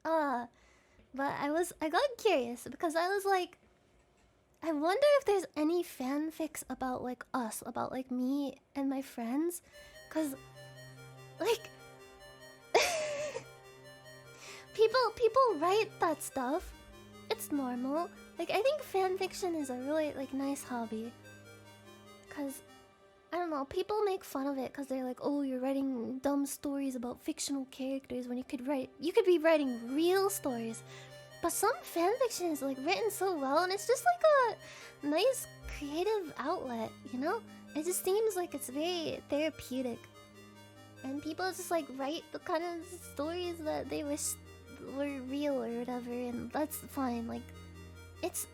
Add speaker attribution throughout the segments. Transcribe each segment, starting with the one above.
Speaker 1: Uh, but I got curious because I was like, I wonder if there's any fanfics about like us, about like me and my friends, cause like people write that stuff. It's normal. Like I think fanfiction is a really like nice hobby, cause I don't know, people make fun of it because they're like, oh, you're writing dumb stories about fictional characters when you could be writing real stories. But some fanfiction is like written so well, and it's just like a nice creative outlet, you know? It just seems like it's very therapeutic. And people just like write the kind of stories that they wish were real or whatever, and that's fine. Like, it's...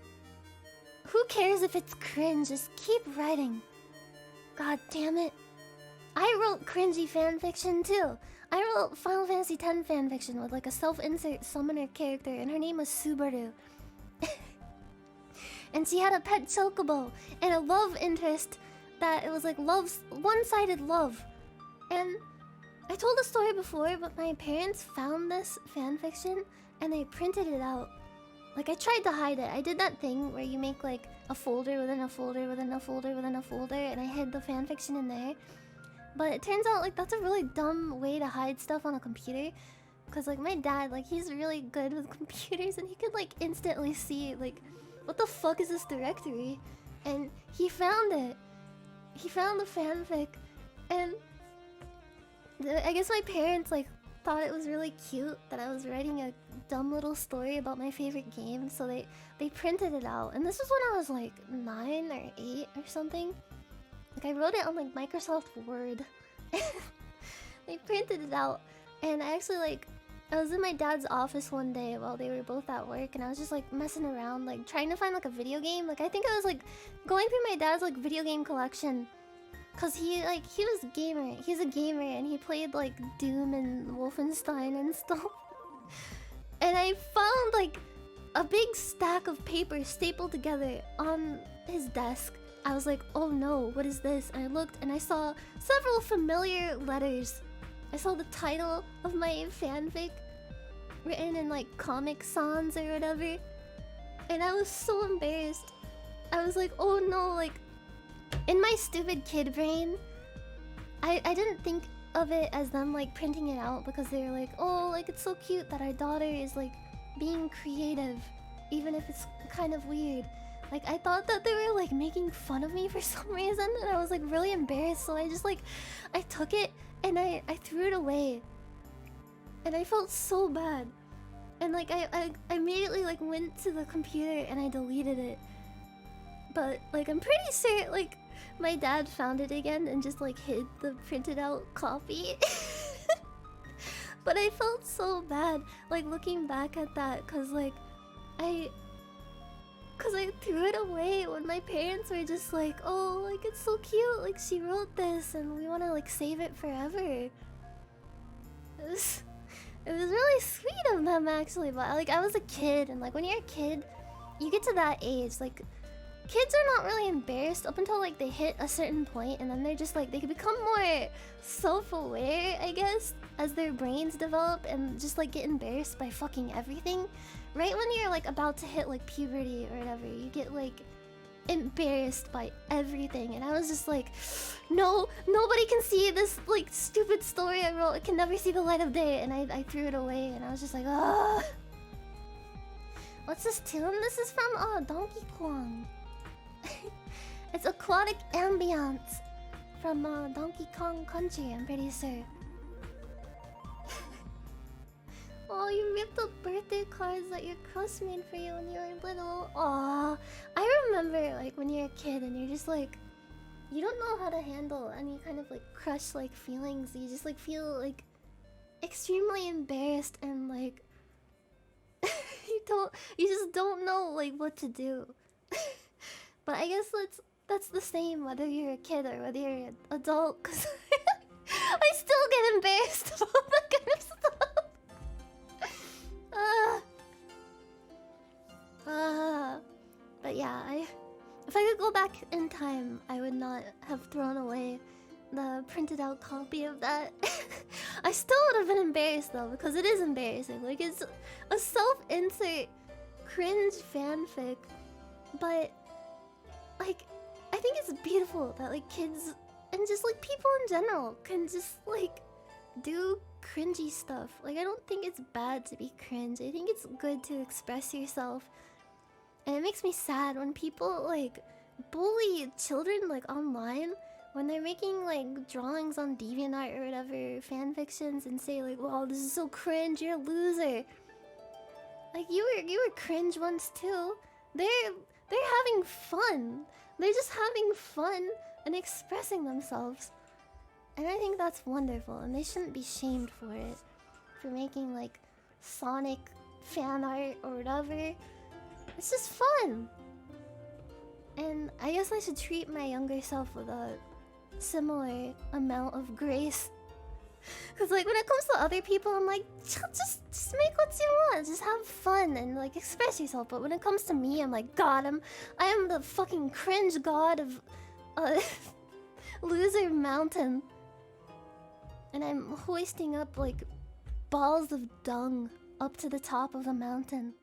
Speaker 1: Who cares if it's cringe? Just keep writing. God damn it. I wrote cringy fanfiction too. I wrote Final Fantasy X fanfiction with like a self-insert summoner character, and her name was Subaru. And she had a pet chocobo and a love interest that it was like one-sided love. And I told the story before, but my parents found this fanfiction and they printed it out. Like I tried to hide it. I did that thing where you make like a folder within a folder within a folder within a folder, and I hid the fanfiction in there. But it turns out like that's a really dumb way to hide stuff on a computer. Cause like my dad, like he's really good with computers, and he could like instantly see like, what the fuck is this directory? And he found it. He found the fanfic, and I guess my parents like thought it was really cute that I was writing a dumb little story about my favorite game, so they printed it out. And this was when I was like 9 or 8 or something. Like I wrote it on like Microsoft Word. They printed it out, and I actually like I was in my dad's office one day while they were both at work, and I was just like messing around, like trying to find like a video game. Like I think I was like going through my dad's like video game collection, cause he was a gamer. He's a gamer, and he played like Doom and Wolfenstein and stuff. And I found like a big stack of papers stapled together on his desk. I was like, oh no, what is this? And I looked and I saw several familiar letters. I saw the title of my fanfic written in like Comic Sans or whatever. And I was so embarrassed. I was like, oh no, like in my stupid kid brain, I didn't think of it as them like printing it out because they were like, oh, like it's so cute that our daughter is like being creative, even if it's kind of weird. Like I thought that they were like making fun of me for some reason, and I was like really embarrassed, so I just like I took it and I threw it away. And I felt so bad. And like I immediately like went to the computer and I deleted it. But like I'm pretty sure like my dad found it again and just like hid the printed out copy. But I felt so bad like looking back at that, cause I threw it away when my parents were just like, oh, like it's so cute, like she wrote this and we want to like save it forever. It was really sweet of them actually, but like I was a kid, and like when you're a kid, you get to that age, like kids are not really embarrassed up until like they hit a certain point, and then they're just like they can become more self-aware, I guess, as their brains develop, and just like get embarrassed by fucking everything. Right when you're like about to hit like puberty or whatever, you get like embarrassed by everything. And I was just like, no, nobody can see this like stupid story I wrote. It can never see the light of day. And I threw it away, and I was just like, ah. What's this tune? This is from Donkey Kong. It's aquatic ambience from Donkey Kong Country, I'm pretty sure. Oh, you ripped up birthday cards that your crush made for you when you were little. Aw, I remember like when you're a kid and you're just like, you don't know how to handle any kind of like crush like feelings. You just like feel like extremely embarrassed, and like you just don't know like what to do. But I guess that's the same whether you're a kid or whether you're an adult, cause I still get embarrassed about that kind of stuff. But yeah, if I could go back in time, I would not have thrown away the printed out copy of that. I still would have been embarrassed though, because it is embarrassing. Like, it's a self-insert cringe fanfic, but like, I think it's beautiful that like kids and just like people in general can just like do cringy stuff. Like, I don't think it's bad to be cringe. I think it's good to express yourself. And it makes me sad when people like bully children like online when they're making like drawings on DeviantArt or whatever, fan fictions, and say like, "Wow, this is so cringe. You're a loser." Like, you were cringe once too. They're having fun. They're just having fun and expressing themselves. And I think that's wonderful, and they shouldn't be shamed for it. For making like Sonic fan art or whatever. It's just fun. And I guess I should treat my younger self with a similar amount of grace. Cause like when it comes to other people, I'm like, just make what you want, just have fun and like express yourself. But when it comes to me, I'm like, God, I am the fucking cringe god of Loser Mountain. And I'm hoisting up like balls of dung up to the top of the mountain.